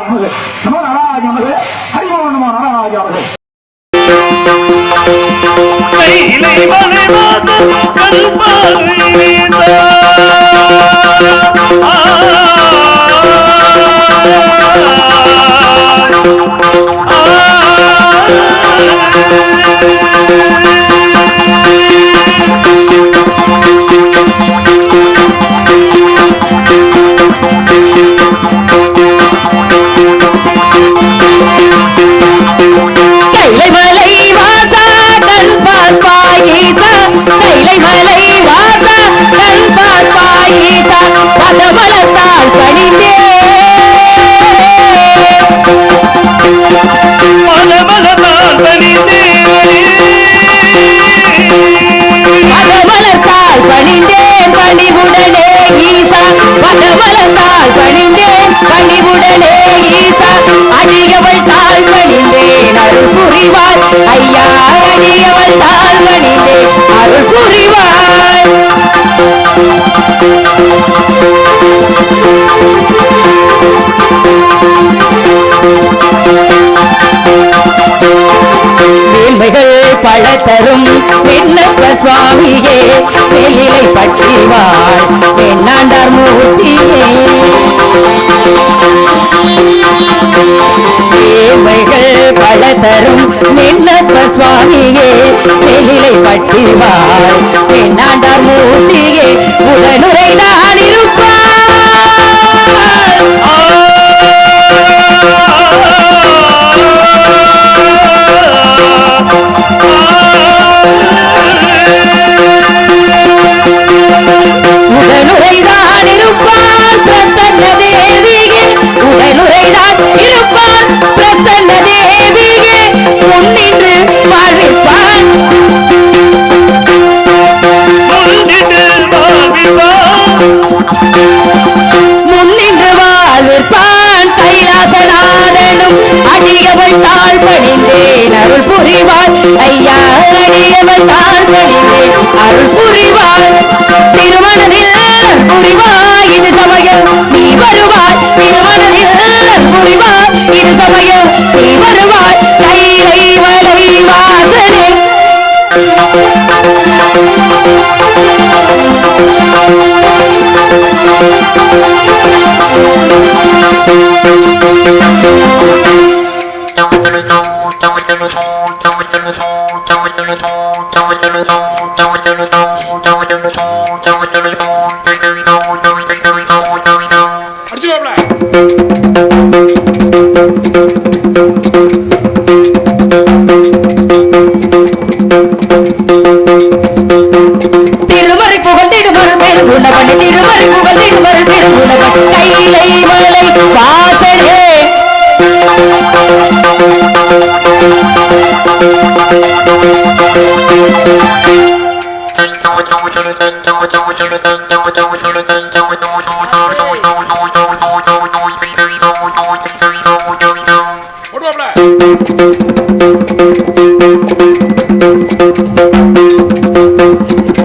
நமது நமோ நாராஜ நமது ஹரிமோ நமோ நாராஜ நமது கையிலை மலைவாத கல்பாவைதா ஐயா அடியவள் தாழ் பணிந்தே அருள் புரிவாய். வேள்மைகள் பல தரும் வெண்ணப்ப சுவாமியே வெளியிலை பட்டிவாள் என்னாண்டார் மூர்த்தியே. வேள்மைகள் பல தரும் வெண்ணப்ப சுவாமியே வெளியிலை பட்டிவாள் என்னாண்டார் மூர்த்தியே உடனுரை நான் இருப்பாள். உடனுரைதான் இருப்பான் பிரசன்ன தேவியே உடனுரைதான் இருப்பான் பிரசன்ன தேவியே முன்னின்று வாழ்விப்பான் முன்னின்று வாழ்விப்பான் கைலாசநாதனும் அடியவள் தாழ் பணிந்தேன் அருள் புரிவாள். ஐயா அடியவள் தாழ் பணிந்தேன் அருள் புரிவாள். திருமணத்தில் புரிவாய் இது சமயம் நீ வருவாய். திருமணத்தில் புரிவாய் இது சமயம் நீ வருவாய். கைலை மலை வாசனே திருமறை புகழ்ந்திடுவர் பெருகுணவன் திருமறை புகழ்ந்திடுவர் பெருகுணவன் கைலை மலை வாசனே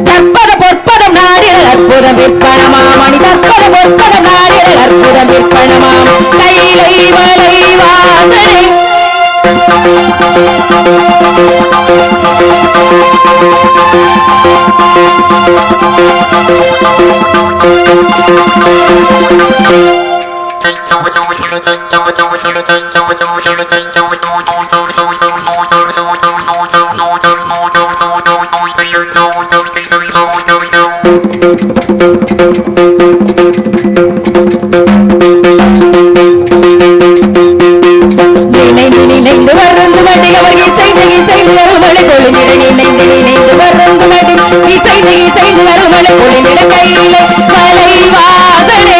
தற்பத பொற்பதம் நாடியல் அற்புதம் விற்பனமாமணி தற்பத பொற்பதம் நாடியல் அற்புதம் விற்பனமாம் கைலை மலை வாசனை நினைந்து வருந்து மட்டி அவர்கள் இசைந்து அருமலை பொழிந்திட நினைந்து வருந்து மட்டி இசைந்து அருமலை பொழிந்திட கையிலே மலை வாசனே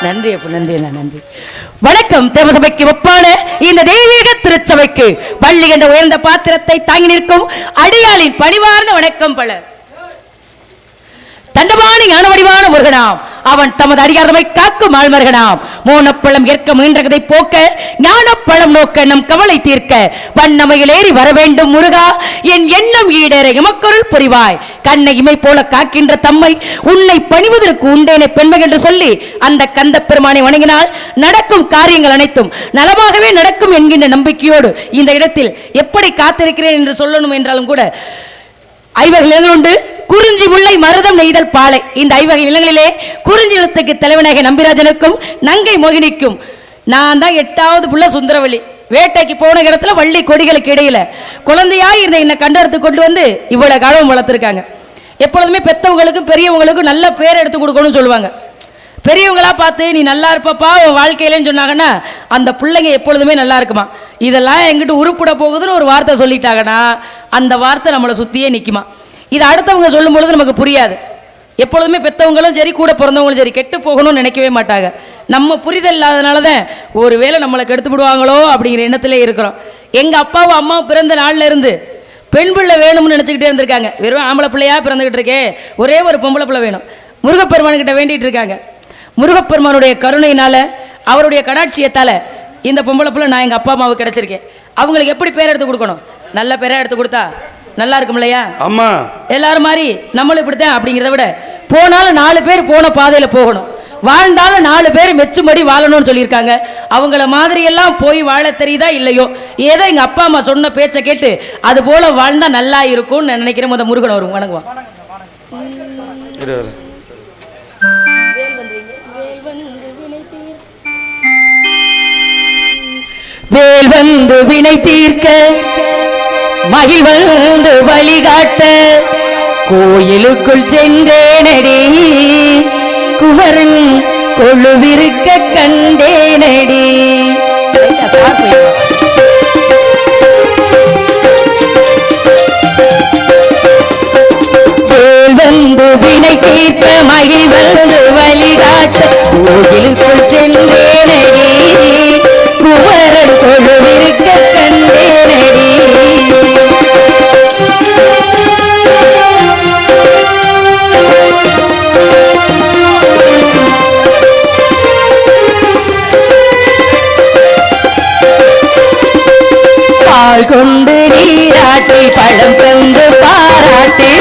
நன்றி அப்ப நன்றி நன்றி. வணக்கம். தேவசபைக்கு ஒப்பான இந்த தெய்வீக திருச்சபைக்கு பள்ளி என்ற உயர்ந்த பாத்திரத்தை தாங்கி நிற்கும் அடியாளின் பணிவார்ந்த வணக்கம் பல. தண்டபாணி ஞானவடிவான முருகனாம், அவன் தமது அடியாரமை காக்கும் ஆழ்மருகனாம். மோனப்பழம் ஏற்க முயன்றதை போக்க, ஞானப்பழம் நோக்க நம் கவலை தீர்க்க, வண்ணமையில் ஏறி வர வேண்டும் முருகா, என் எண்ணம் ஈடேற எமக்கொருள் புரிவாய். கண்ணை இமை போல காக்கின்ற தம்மை உன்னை பணிவதற்கு உண்டேனே பெண்மை என்று சொல்லி அந்த கந்த பெருமானை வணங்கினால் நடக்கும் காரியங்கள் அனைத்தும் நலமாகவே நடக்கும் என்கின்ற நம்பிக்கையோடு இந்த இடத்தில் எப்படி காத்திருக்கிறேன் என்று சொல்லணும் என்றாலும் கூட ஐவகை உண்டு. குறிஞ்சி முல்லை மருதம் நெய்தல் பாலை. இந்த ஐவகை நிலங்களிலே குறிஞ்சி நிலத்துக்கு தலைவனாக நம்பிராஜனுக்கும் நங்கை மோகினிக்கும் நான் தான் 8வது புள்ள சுந்தரவல்லி. வேட்டைக்கு போன இடத்துல வள்ளி கொடிகளுக்கு இடையில குழந்தையா இருந்த என்னை கண்டெடுத்து கொண்டு வந்து இவ்வளவு காலம் வளர்த்துருக்காங்க. எப்பொழுதுமே பெத்தவங்களுக்கும் பெரியவங்களுக்கும் நல்ல பேர் எடுத்து கொடுக்கணும்னு சொல்லுவாங்க. பெரியவங்களா பார்த்து நீ நல்லா இருப்பப்பா உன் வாழ்க்கையிலன்னு சொன்னாங்கன்னா அந்த பிள்ளைங்க எப்பொழுதுமே நல்லா இருக்குமா. இதெல்லாம் எங்கிட்ட உருப்பிட போகுதுன்னு ஒரு வார்த்தை சொல்லிட்டாங்கன்னா அந்த வார்த்தை நம்மளை சுற்றியே நிற்குமா. இதை அடுத்தவங்க சொல்லும் பொழுது நமக்கு புரியாது. எப்பொழுதுமே பெற்றவங்களும் சரி கூட பிறந்தவங்களும் சரி கெட்டு போகணும்னு நினைக்கவே மாட்டாங்க. நம்ம புரிதல் இல்லாதனால தான் ஒருவேளை நம்மளை கெடுத்து விடுவாங்களோ அப்படிங்கிற எண்ணத்திலே இருக்கிறோம். எங்கள் அப்பாவும் அம்மாவும் பிறந்த நாளில் இருந்து பெண் பிள்ளை வேணும்னு நினச்சிக்கிட்டே இருந்திருக்காங்க. வெறும் ஆம்பளை பிள்ளையாக பிறந்துக்கிட்டு இருக்கே, ஒரே ஒரு பொம்பளை பிள்ளை வேணும். முருகப்பெருமானுக்கிட்ட வேண்டிகிட்டு இருக்காங்க. முருகப்பெருமானுடைய கருணையினால் அவருடைய கடாட்சியத்தால் இந்த பொம்பளை பிள்ளை நான் எங்கள் அப்பா அம்மாவுக்கு கிடச்சிருக்கேன். அவங்களுக்கு எப்படி பேர் எடுத்து கொடுக்கணும்? நல்ல பேராக எடுத்து கொடுத்தா நல்லா இருக்கும் இல்லையா? அம்மா எல்லாரும் மாதிரி நம்மளும் இப்படித்தான். அப்படிங்கிறத விட போனாலும் 4 பேர் போன பாதையில் போகணும், வாழ்ந்தாலும் 4 பேர் மெச்சும்படி வாழணும்னு சொல்லியிருக்காங்க. அவங்கள மாதிரியெல்லாம் போய் வாழ தெரியுதா இல்லையோ, ஏதோ எங்கள் அப்பா அம்மா சொன்ன பேச்சை கேட்டு அது போல வாழ்ந்தா நல்லா இருக்கும்னு நான் நினைக்கிறேன். முத முருகன் வரும். வணங்குவான். வேல் வந்து வினை தீர்க்க, மகிழ் வந்து வழிகாட்ட, கோயிலுக்குள் சென்றேனடி, குமரன் கொழுவிருக்க கண்டேனடி. வேல் வந்து வினை தீர்க்க, மகிழ் வந்து வழிகாட்ட, கோயிலுக்குள் சென்றேனடி, குமரன் கொழுவிருக்க கண்டேனடி. பால் கொண்டு நீராட்டி பழம் தந்து பாராட்டி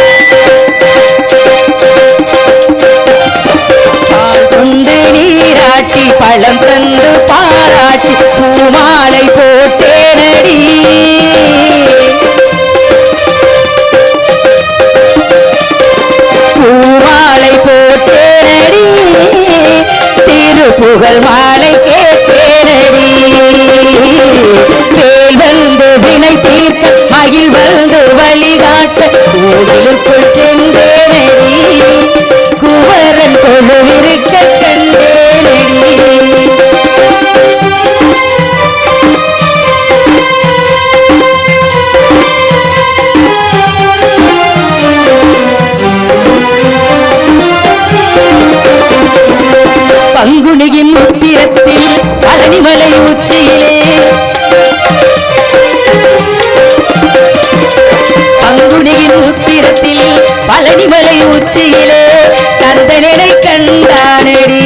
பால் கொண்டு நீராட்டி பழம் தந்து பாராட்டி பூமாலை போட்டேனடி பூமாலை போட்டேனடி திருப்புகழ் மாலை கேட்டேனடி வேல் வந்து வினை தீர்க்க மகிழ் வந்து வழிகாட்ட கோவிலுக்குள் சென்றேனடி குமரன் கொழுவிருக்க கண்டேனடி பங்குனியின் உத்திரத்தில் பழனிமலை உச்சியிலே பங்குனியின் உத்திரத்தில் பழனிமலை உச்சியிலே கந்தனை கண்டானடி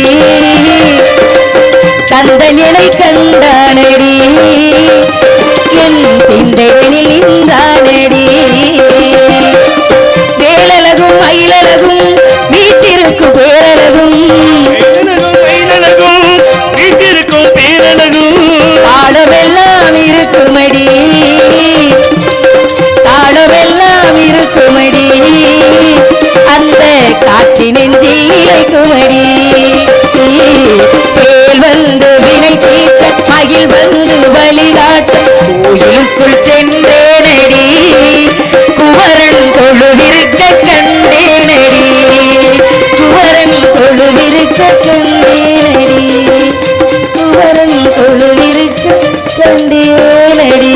கந்தனை கண்டானடி என் சிந்தையில் நின்றானடி வேலழகும் மயிலழகும் வீட்டிற்கும் பேரழகும் தாளமெல்லாம் இருக்குமடி தாளமெல்லாம் இருக்குமடி அந்த காட்சி நெஞ்சில் இறைக்குமடி வேல் வந்து வினை தீர்க்க மகிழ் வந்து வழிகாட்ட கோயிலுக்குள் சென்றேனடி குமரன் கொழுவிருக்க கண்டேனடி குமரன் கொழுவிருக்க கண்டேனடி குமரன் கொழுவிருக்க கண்டேனடி.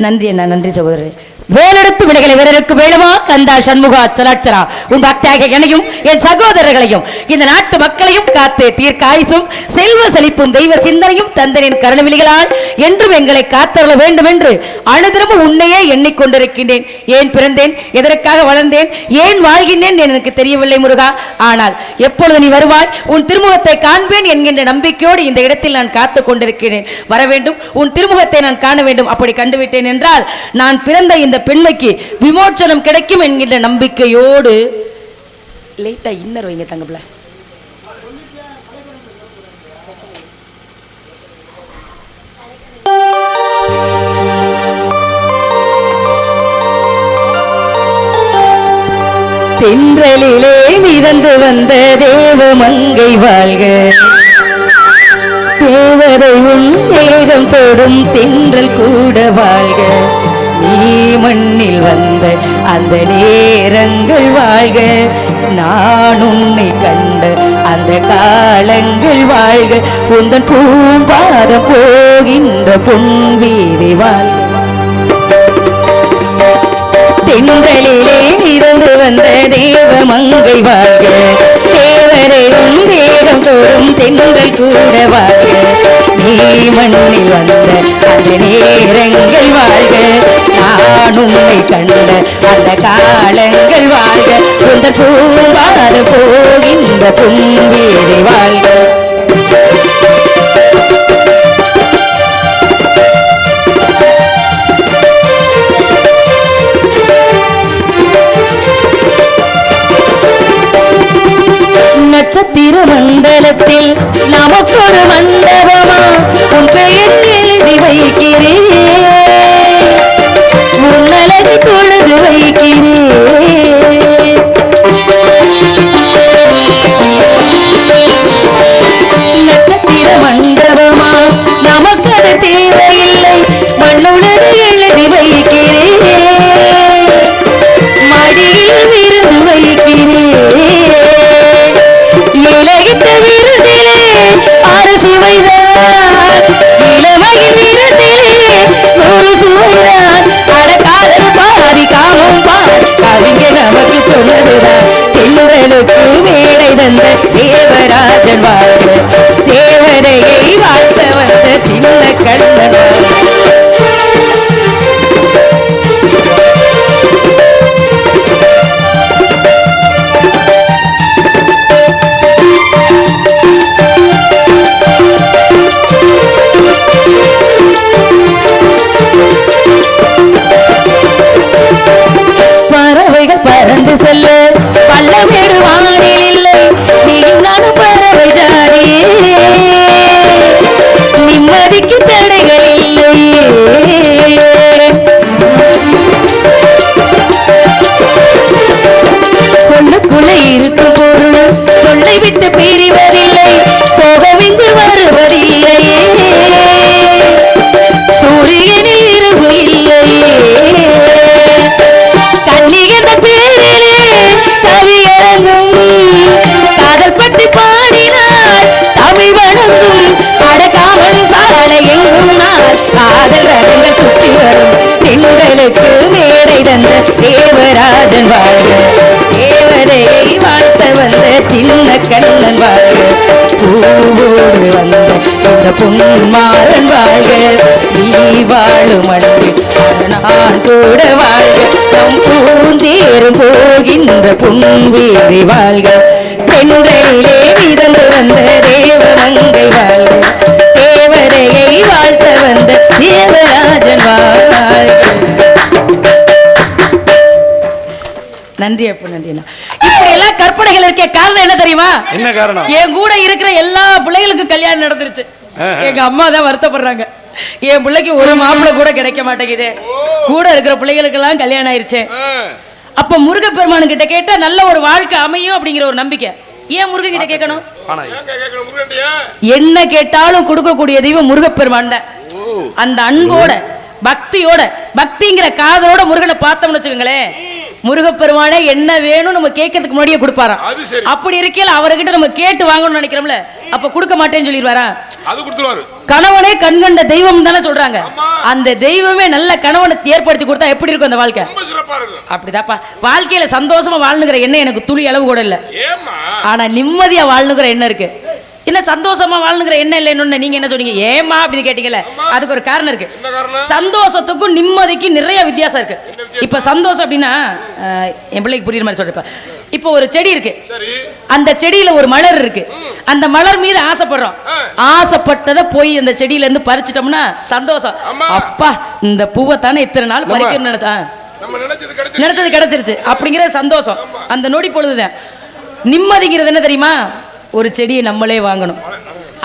நன்றி அண்ணா, நன்றி சகோதரர். வேலெடுத்து விடைகளை வேறருக்கு வேலுமா கந்தா சண்முகா சலாட்சரா உன் பக்தியாக என்னையும் என் சகோதரர்களையும் இந்த நாட்டு மக்களையும் காத்து தீர்க்க ஆயுசும் செல்வ செழிப்பும் தெய்வ சிந்தனையும் தந்தனின் கருணவிலிகளால் என்றும் எங்களை காத்தருள வேண்டும் என்று அனுதினமும் உன்னையே எண்ணிக்கொண்டிருக்கின்றேன். ஏன் பிறந்தேன், எதற்காக வளர்ந்தேன், ஏன் வாழ்கின்றேன் எனக்கு தெரியவில்லை முருகா. ஆனால் எப்பொழுது நீ வருவாய், உன் திருமுகத்தை காண்பேன் என்கின்ற நம்பிக்கையோடு இந்த இடத்தில் நான் காத்து கொண்டிருக்கிறேன். வர வேண்டும், உன் திருமுகத்தை நான் காண வேண்டும். அப்படி கண்டுவிட்டேன் என்றால் நான் பிறந்த இந்த பெண்மைக்கு விமோச்சனம் கிடைக்கும் என்கின்ற நம்பிக்கையோடு லேட்டா இன்னர் வைங்க தங்கப்ல. தென்றலிலே மிதந்து வந்த தேவ மங்கை வாழ்க, தேவதை உன் தேகம் தொடும் தென்றல் கூட வாழ்க, நீ மண்ணில் வந்த அந்த நேரங்கள் வாழ்க, நான் உன்னை கண்ட அந்த காலங்கள் வாழ்க, உந்தன் பூம்பாதம் போகின்ற பொன்வீதி வாழ்க. தென்றலிலே இருந்து வந்த தேவ மங்கை வாழ்க, தேவரையும் தேகம் தோறும் தென்றல் கூட வாழ்க, நீ மண்ணில் வந்த அந்த நேரங்கள் வாழ்க, நான் உன்னை கண்ட அந்த காலங்கள் வாழ்க, உந்த பூவாறு போகின்ற பொன்வீதி வாழ்க. நட்சத்திர மண்டலத்தில் நமக்கொரு மண்டபமா உன் பெயர் எழுதி வைக்கிறேன், உன்னழகை தொழுது வைக்கிறேன். நட்சத்திர மண்டபமா நமக்கது தேவையில்லை, மண்ணுலகு எழுதி வைக்கிறேன், மடியில் விருந்து வைக்கிறேன். இலகித்த விருந்திலே ஆறு சுவைதான், இளமையின் விருந்திலே ஒரு சுவைதான், அடக்காதல் பாதி காமம் பாதி கவிங்க நமக்கு சொன்னதுதான். தென்றலுக்கு மேடை தந்த தேவராஜன் வாழ்க, தேவரையை வாழ்த்த வந்த சின்ன கண்ணன். எங்கும் நாள் காதல் ரதங்கள் சுற்றி வரும் பெண்களுக்கு மேடை தந்த தேவராஜன் வாழ்க தேவதையை வாழ்த்த வந்த சின்ன கண்ணன் வாழ்க பூவோடு வந்த இந்த பொன்மாறன் வாழ்க நீ வாழும் அன்பில் நான் கூட வாழ்க நம் பூந்தேரும் போகின்ற பொன்வீதி வாழ்க பெண்களிலே மிதந்து வந்த தேவமங்கை வாழ்க தேவரையை வாழ்த்த வந்த தேவராஜன் வாழ்க. நன்றி அப்ப நன்றிண்ணா. இப்படி எல்லாம் கற்பனைகள் இருக்க காரணம் என்ன தெரியுமா? என்ன காரணம்? என் கூட இருக்கிற எல்லா பிள்ளைகளுக்கும் கல்யாணம் நடந்துருச்சு. எங்க அம்மா தான் வருத்தப்படுறாங்க, என் பிள்ளைக்கு ஒரு மாப்பிள்ளை கூட கிடைக்க மாட்டேங்குது, கூட இருக்கிற பிள்ளைகளுக்கு எல்லாம் கல்யாணம் ஆயிருச்சு. அப்ப முருகப்பெருமானு கிட்ட கேட்டா நல்ல ஒரு வாழ்க்கை அமையும் அப்படிங்கிற ஒரு நம்பிக்கை. ஏன் முருகன் கிட்ட கேட்கணும்? என்ன கேட்டாலும் கொடுக்கக்கூடிய தெய்வம் முருகப்பெருமான் தான். அந்த அன்போட பக்தியோட பக்திங்கிற காதலோட முருகனை பார்த்தோம்னு வச்சுக்கோங்களேன், முருகப்பெருமானே என்ன வேணும் நம்ம கேட்கறதுக்கு முன்னாடியே கொடுப்பாராம். அப்படி இருக்கையில அவர்கிட்ட நம்ம கேட்டு வாங்கணும்னு நினைக்கிறோம்ல, அப்ப கொடுக்க மாட்டேன்னு சொல்லிடுவாரா? கணவனே கண்கண்ட தெய்வம் தானே சொல்றாங்க. அந்த தெய்வமே நல்ல கணவனை ஏற்படுத்தி கொடுத்தா எப்படி இருக்கும் அந்த வாழ்க்கை? அப்படிதாப்பா. வாழ்க்கையில சந்தோஷமா வாழணுங்கிற எண்ணம் எனக்கு துளி அளவு கூட இல்ல. ஆனா நிம்மதியா வாழணுங்கிற எண்ணம் இருக்கு. என்ன சந்தோஷமா வாழணுங்கிற எண்ணம் இல்லைன்னு நீங்க என்ன சொன்னீங்க? ஏமா அப்படின்னு கேட்டீங்கல்ல, அதுக்கு ஒரு காரணம் இருக்கு. சந்தோஷத்துக்கும் நிம்மதிக்கும் நிறைய வித்தியாசம் இருக்கு. இப்ப சந்தோஷம் அப்படின்னா என் பிள்ளைக்கு புரியுற மாதிரி சொல்றேன். இப்போ ஒரு செடி இருக்கு, அந்த செடியில ஒரு மலர் இருக்கு, அந்த மலர் மீது ஆசைப்படுறோம். ஆசைப்பட்டதை போய் அந்த செடியில இருந்து பறிச்சிட்டோம்னா சந்தோஷம். அப்பா இந்த பூவை தானே இத்தனை நாள் பறிக்கணும்னு நினைச்சது கிடைச்சிருச்சு அப்படிங்கிற சந்தோஷம். அந்த நொடி பொழுதுதான். நிம்மதிங்கிறது என்ன தெரியுமா? ஒரு செடியை நம்மளே வாங்கணும்,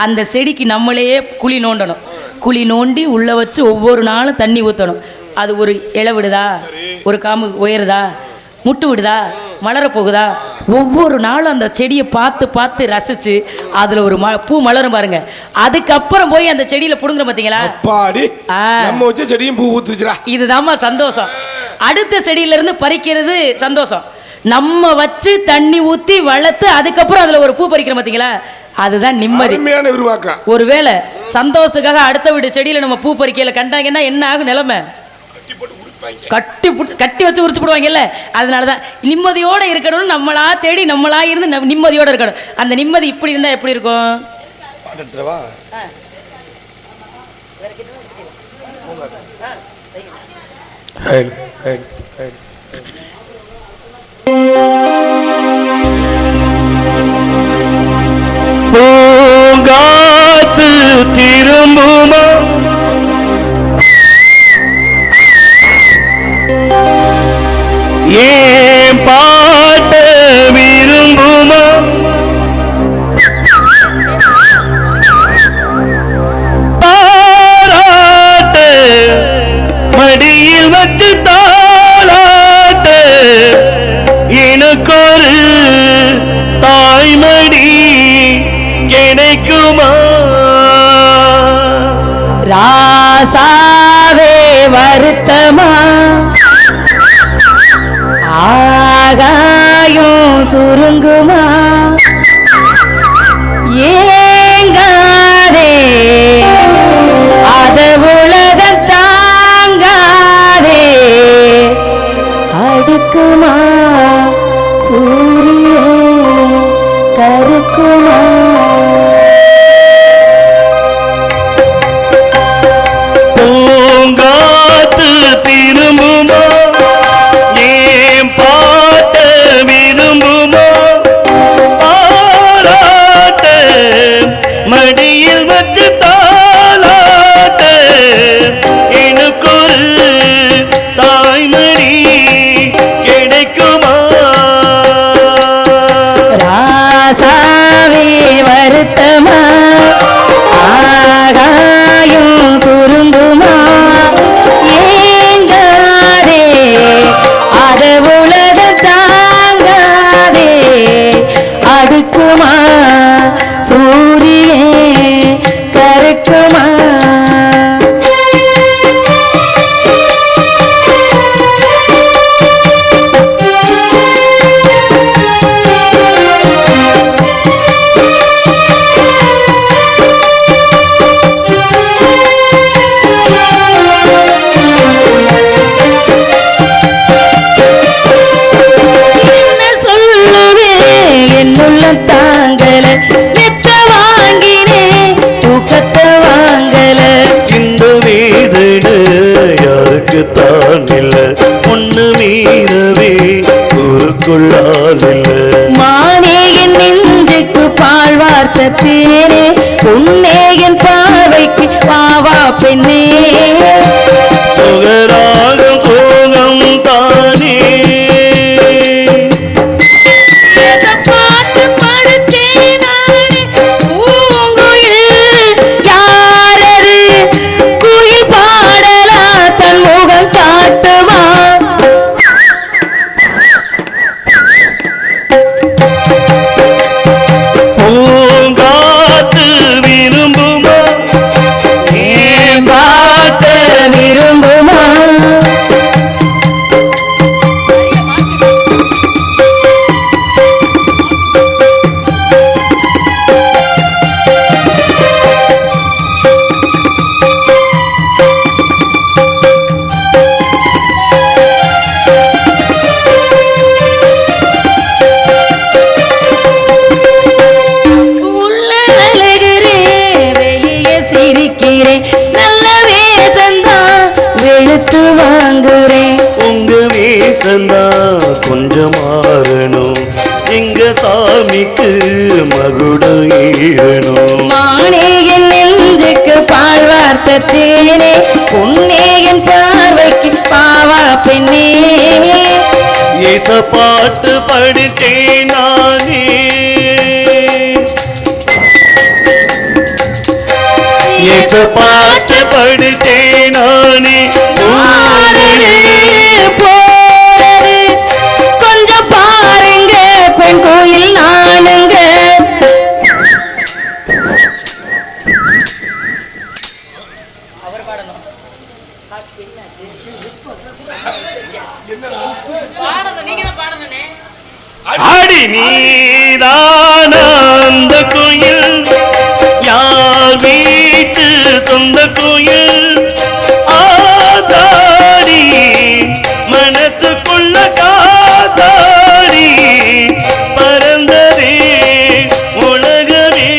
அந்த செடிக்கு நம்மளே குழி நோண்டணும், குழி நோண்டி உள்ள வச்சு ஒவ்வொரு நாளும் தண்ணி ஊற்றணும். அது ஒரு இலை விடுதா, ஒரு காம்பு உயருதா, முட்டு விடுதா, மலர போகுதா, ஒவ்வொரு நாளும் அந்த செடியை பார்த்து பார்த்து ரசிச்சு அதுல ஒரு பூ மலரும் பாருங்க. அதுக்கப்புறம் போய் அந்த செடியில புடுங்குற பாத்தீங்களா, இதுதாம்மா சந்தோஷம். அடுத்த செடியில இருந்து பறிக்கிறது சந்தோஷம். நம்ம வச்சு தண்ணி ஊத்தி வளர்த்து அதுக்கப்புறம் அதுல ஒரு பூ பறிக்கிறோம் பாத்தீங்களா, அதுதான் நிம்மதி. ஒருவேளை சந்தோஷத்துக்காக அடுத்த வீடு செடியில நம்ம பூ பறிக்கல கண்டாங்கன்னா என்ன ஆகும் நிலைமை? கட்டி வச்சு உரிச்சு போடுவாங்கல்ல. அதனாலதான் நிம்மதியோட இருக்கணும்னு நம்மளா தேடி நம்மளா இருந்து நிம்மதியோட இருக்கணும். அந்த நிம்மதி இப்படி இருந்தா எப்படி இருக்கும்? பூங்காத்து திரும்புமா ஏன் பாட்ட விரும்புமா, பாராட்ட மடியில் வச்சு தாளாட்ட எனக்கொரு தாய்மடி கிடைக்குமா? ராசாவே வருத்தமா, ஆகாயும் சுருங்குமா, ஏங்காதே அத உலகம் தாங்காதே, அடுக்குமா சூரியன் கருக்குமா. பூங்காத்து திரும்புமா ஏன் பாட்ட விரும்புமா, பாராட்ட மடியில் வச்சு தாளாட்ட எனக்கொரு தாய்மடி கிடைக்குமா? ராசாவே வருத்தமா, ஆகாயும் சுருங்குமா, ஏங்காதே அத உலகம் தாங்காதே, அடுக்குமா சூரியன் கருக்குமா. உள்ள தாங்கல மெத்த வாங்கினே தூக்கத்தை வாங்கல இந்த வேதனை யாருக்கு தான் இல்ல ஒண்ணு மீறவே ஊருக்குள்ளால் இல்ல மானே என் நெஞ்சுக்கு பால் வார்த்த தேனே உன்னே என் பார்வைக்கு பாவா பெண்ணே சுகராக போகம் தானே பாட்டு படுத்தேன் நானே பூங்குயில் யாரது குயில் பாடலா தன் முகம் காட்டுமா பூங்காத்து விரும்புமா பாட்ட விரும்புமா உள்ள அழகுறேன் வெளியே சிரிக்கிறேன் நல்ல வேஷந்தான் வெளுத்து வாங்குறேன் உங்க வேசந்தா கொஞ்சம் மாறணும் எங்க சாமிக்கு மகுடு ஏறணும் மானே என் நெஞ்சுக்கு பால் வார்த்த தேனே உன்னே என் பார்வைக்கு பாவா பெண்ணே ஏச பாட்டு படித்தேன் நானே ஏச பாட்டு படித்தேன் நானே ஆடுது, போடுது, கொஞ்சம் பாருங்க பெண் கோயில் நானுங்க அடி நீதான அந்த கோயில் யார் வீட்டு சொந்த கோயில் ஆதாரி மனசுக்குள்ள காதாரி பறந்ததே உலகமே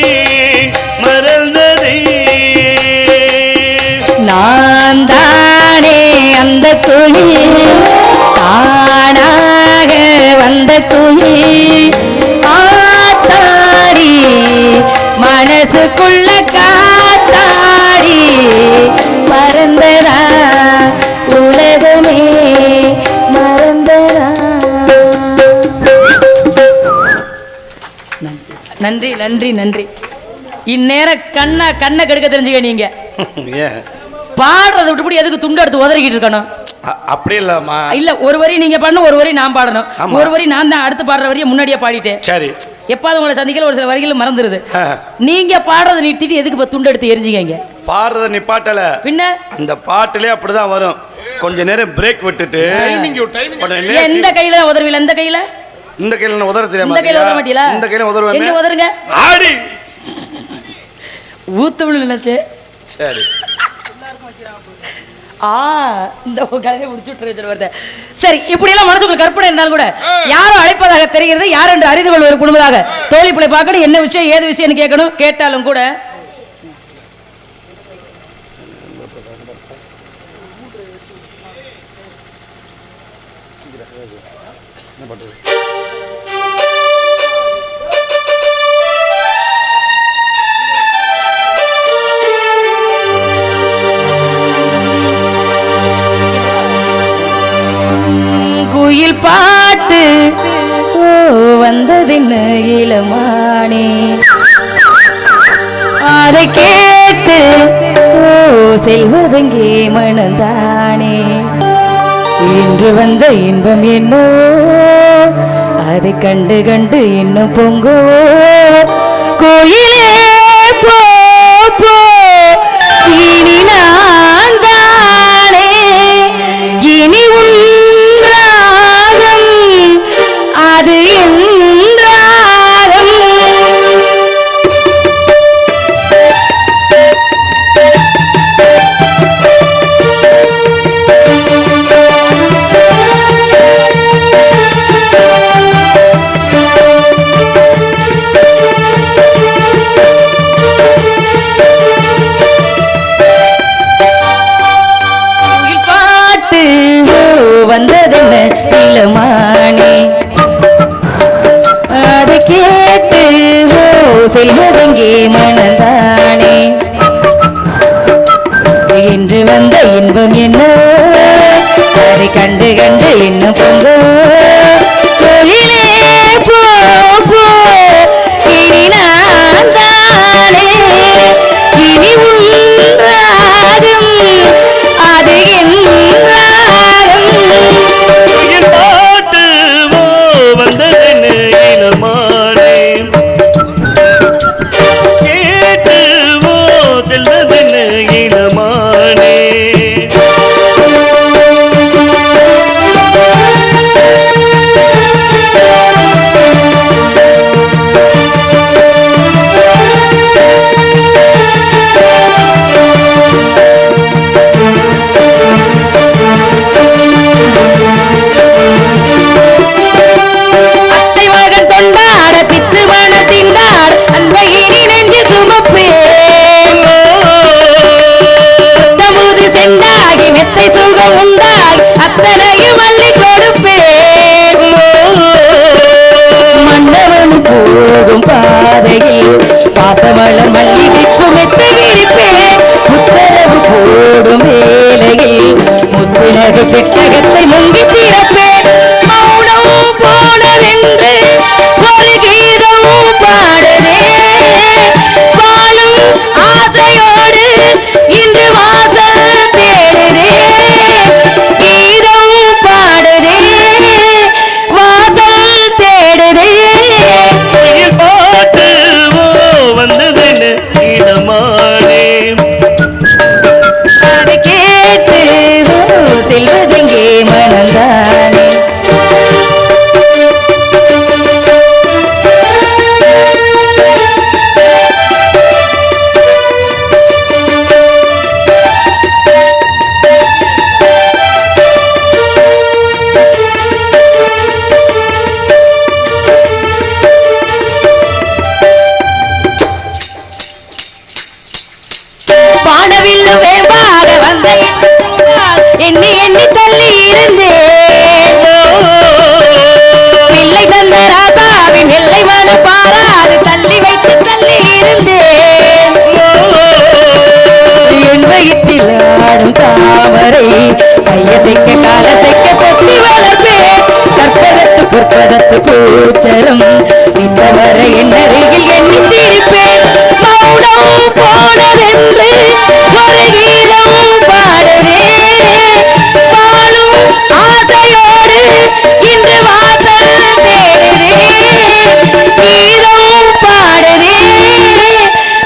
மறந்ததே நான் தானே அந்த கோயில் தானாக வந்த கோயில் ஆத்தாடி மனசுக்குள்ள காத்தாடி மறந்ததா உலகமே மறந்ததா நன்றி நன்றி நன்றி இந்நேரம் கண்ணை கெடுக்க தெரிஞ்சுக்க நீங்க ஏன் பாடுறதை விட்டுப்படி எதுக்கு துண்டு எடுத்து உதறிக்கிட்டு இருக்கணும் அப்படி இல்லம்மா இல்ல ஒரு வரி நீங்க பாடணும் ஒரு வரி நான் பாடணும் ஆமா. ஒரு வரி நான் தான் அடுத்து பாடுற வரியை முன்னாடியே பாடிட்டேன் சரி எப்பாவது உங்களை சந்திக்கல ஒரு சில வரிகள் மறந்துருது ஆ. நீங்க பாடுறதை நிறுத்திட்டு எதுக்கு இப்ப துண்டு எடுத்து எரிஞ்சிங்க பாடுறத நிப்பாட்டல பின்ன அந்த பாட்டுலயே அப்படிதான் வரும் கொஞ்ச நேரம் பிரேக் விட்டுட்டு உடனே எந்த கையில தான் உதறுவீல எந்த கையில இந்த கையில உதற தெரியாம இந்த கையில உதற மாட்டீங்களா இந்த கையில உதறுவேன் எங்க உதறுங்க ஆடி ஊத்தமிழ் நினைச்சு சரி இந்த கதையை முடிச்சு விட்டுருச்சு சரி இப்படி எல்லாம் மனசுக்குள்ள கற்பனை இருந்தாலும் கூட யாரும் அழைப்பதாக தெரிகிறது யார் என்று அறிந்து கொள்வது குடும்பதாக தோழி பிள்ளை பார்க்கணும் என்ன விஷயம் ஏது விஷயம் கேட்கணும் கேட்டாலும் கூட குயில் பாட்டு வந்ததின்ன இளமானே அதை கேட்டு செல்வதெங்கே மனந்தானே இன்று வந்த இன்பம் என்னோ அதை கண்டு கண்டு இன்னும் பொங்கோ கோயிலே போ போ இனி நான் தானே இனி உன்றாகம் அது என்றாகம் செல்வதெங்கே மனந்தானே இன்று வந்த இன்பம் என்ன அதை கண்டு கண்டு இன்னும் பொங்க போ போ இனி நான் தானே இனி உன்றாகும் அது என் ராகம் பாட்டு வந்ததென்னு இனமானே கேட்டு செல்வதென்னு இனமானே அத்தனையும் அள்ளி கொடுப்பேன் மன்னவனும் போகும் பாதையில் பாசமலர் மல்லிகைப்பு மெத்தகிரிப்பேன் உத்தரவு போடும் வேலையில் முத்துநகை பெட்டகத்தை முங்கி திறப்பேன் மௌனம் போனதென்று ஒரு கீதம் பாடுதே வாழும் ஆசையோடு இன்று வாசல் தேடுதே செல்வதெங்கே மனந்தானே வானவில்லு வேம்பாக வந்த எண்ணி எண்ணி தள்ளி இருந்தேன் பிள்ளை தந்த ராசாவின் எல்லை மன பாராது தள்ளி வைத்து தள்ளி இருந்தேன் என் வயிற்றில் ஆடும் தாமரை கையசைக்க காலசைக்க பொத்தி வளர்ப்பேன் கற்பதத்து புற்பதத்து பூச்சரம் இந்தவரை என் அருகில் எண்ணி சிரிப்பேன் மௌனம் போனதென்று ஒரு கீதம் பாடுதே வாழும் ஆசையோடு இன்று வாசல் தேடுதே கீதம் பாடுதே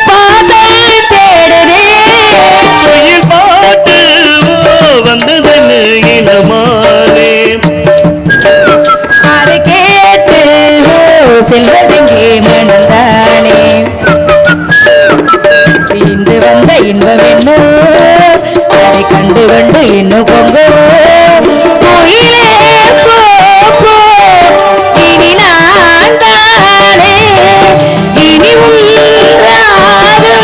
வாசல் தேடுதே பாட்டு வந்ததென்னு இனமானே அதை கேட்டு செல்வதெங்கே மனந்தானே இன்று வந்த இன்பம் என்ன அதை கண்டு கண்டு இன்னும் பொங்க இனி நான் தானே இனி உன்றாகும்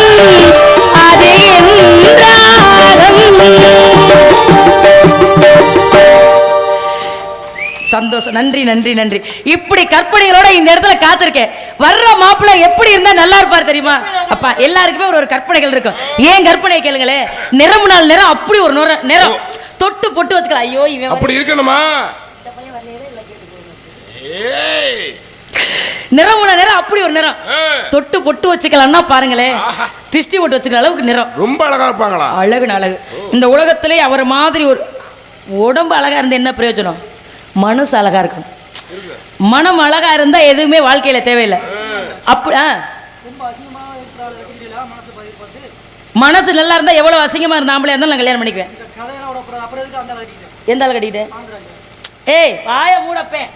அது என் ராகம் சந்தோஷம். நன்றி நன்றி நன்றி. இப்படி கற்பனைகளோட இந்த இடத்துல காத்திருக்கேன். வர்ற மாப்பிள்ளை எப்படி இருந்தா நல்லா இருப்பார் தெரியுமா? அப்பா எல்லாருக்குமே ஒரு கற்பனைகள் இருக்கும். ஏன் கற்பனை கேளுங்களே. நிறம் நாள் நிறம் அப்படி ஒரு நிறம் தொட்டு பொட்டு வச்சுக்கலாம். ஐயோ இவன் அப்படி இருக்கணுமா? நிறம் நேரம் அப்படி ஒரு நிறம் தொட்டு பொட்டு வச்சுக்கலாம்னா பாருங்களேன். திஷ்டி பொட்டு வச்சுக்கிற அளவுக்கு நிறம் ரொம்ப அழகா இருப்பாங்களா? அழகுன்னு அழகு. இந்த உலகத்திலே அவர் மாதிரி ஒரு உடம்பு அழகா இருந்து என்ன பிரயோஜனம்? மனசு அழகா இருக்கணும். மனம் அழகா இருந்தா எதுவுமே வாழ்க்கையில தேவையில்லை. அப்படி மனசு நல்லா இருந்தா எவ்வளவு அசிங்கமா இருந்தாம்பளே இருந்தாலும் நான் கல்யாணம் பண்ணிக்குவேன். எந்த ஆள் கட்டிக்கிட்டேன்? ஏய் வாய மூடப்பேன்.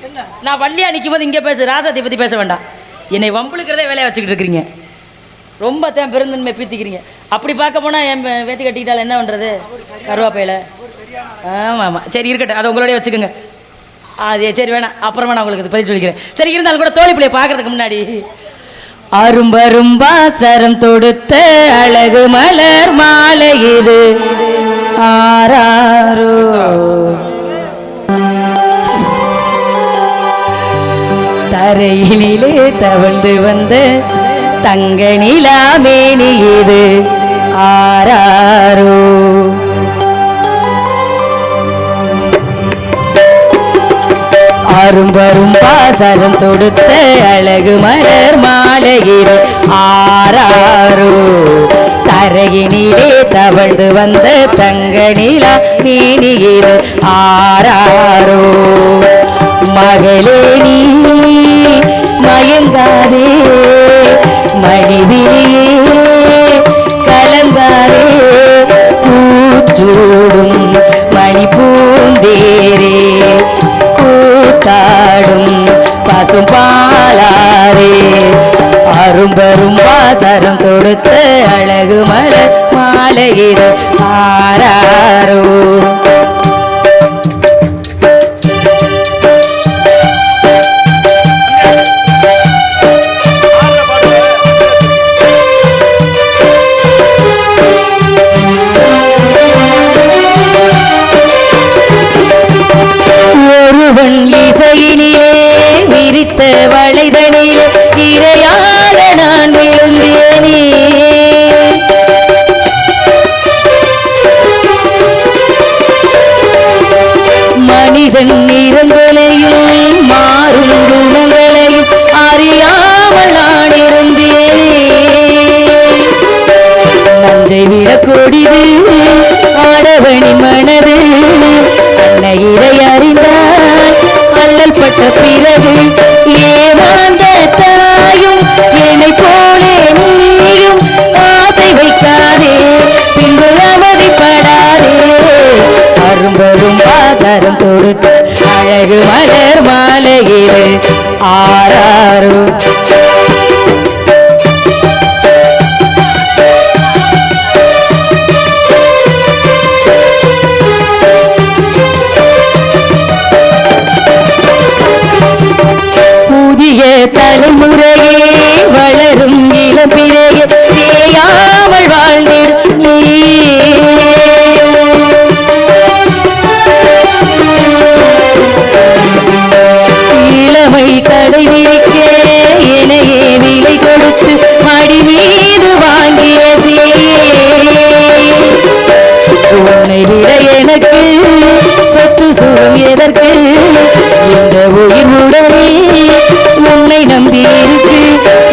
நான் வள்ளியா நிற்கும் போது இங்கே பேசு. ராசாத்தை பற்றி பேச வேண்டாம். என்னை வம்புழுக்கிறதே வேலையை வச்சுக்கிட்டு இருக்கிறீங்க. ரொம்ப தேன் பெருந்தன்மை பீத்திக்கிறீங்க. அப்படி பார்க்க போனால் என் வேத்தி கட்டிக்கிட்டால் என்ன பண்ணுறது? கருவாப்பையில். ஆமாம் ஆமாம் சரி இருக்கட்டும். அதை உங்களோடய வச்சுக்கோங்க. அது சரி வேணாம். அப்புறமா நான் உங்களுக்கு பதில் சொல்லிக்கிறேன். சரி இருந்தாலும் கூட தோழி பிள்ளையை பார்க்கறதுக்கு முன்னாடி அரும்பரும்பாசரம் தொடுத்த அழகு மலர் மாலை இது ஆராரோ தரையினிலே தவழ்ந்து வந்த தங்க நிலாமேனி இது ஆராரோ. அரும்பரும் பாசரம் தொடுத்த அழகு மலர் மாலையிரு ஆராரோ. தரையினிலே தவழ்ந்து வந்த தங்க நிலா மேனியிரு ஆராரோ. மகளே நீ மயங்காதே மணிவிழியே கலந்தாரே பூச்சூடும் மணிப்பூந்தேரே கூத்தாடும் பசும் பாலாரே. அரும்பரும் வாசரம் தொடுத்த அழகு மலர் மாலையிரு ஆராரோ. ஒருவன் இசையினிலே விரித்த வளைதனிலே இரையால நான் விழுந்தேனே. மனிதன் நிறங்களையும் மாறும் குணங்களையும் அறியாமல் நான் இருந்தேனே. நஞ்சை விட கொடிது ஆடவனின் மனது அன்னையிரை அறிந்தால் அல்லல் பட்ட பிறகு ஏமாந்த தாயும் என்னை போலே நீயும் ஆசை வைக்காதே பின்பு அவதிப்படாதே. அரும்பரும் பாசரம் கொடுத்த அழகு மலர் மாலையிரு ஆராரோ. புதிய தலைமுறையே வளரும் இளம்பிறையே தேயாமல் வாழ்ந்திடும் நீ. இளமை கடை விரிக்க எனையே விலை கொடுத்து மடி மீது வாங்கிய உன்னை விட எனக்கு சொத்து சுகம் எதற்கு? இந்த உயிர் உடனே உன்னை நம்பி இருக்கு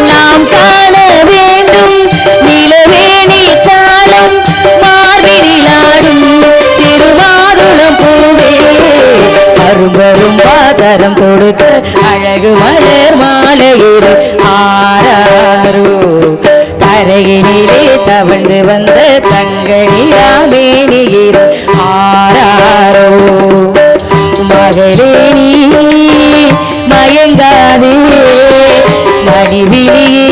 நாம் காண வேண்டும் நிலவேணி காலம் மார்பிலாடும் சிறுமாதுளம் பூவே. அரும்பரும் பாசரம் கொடுத்த அழகு மலர் மாலையிரு ஆராரோ. தரையினிலே தவழ்ந்து வந்த தங்க நிலா மேனியிரு ஆராரோ. மகளே நீ மயங்காதே மணிவிழியே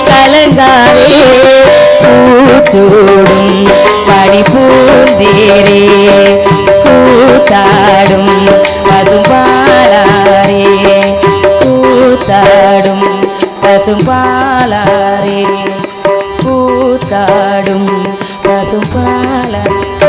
கலங்காதே பூச்சூடும் மணிப்பூந்தேரே கூத்தாடும் பசும்பாலாரே கூத்தாடும் பசும்பாலாரே கூத்தாடும் பசும்பாலாரே.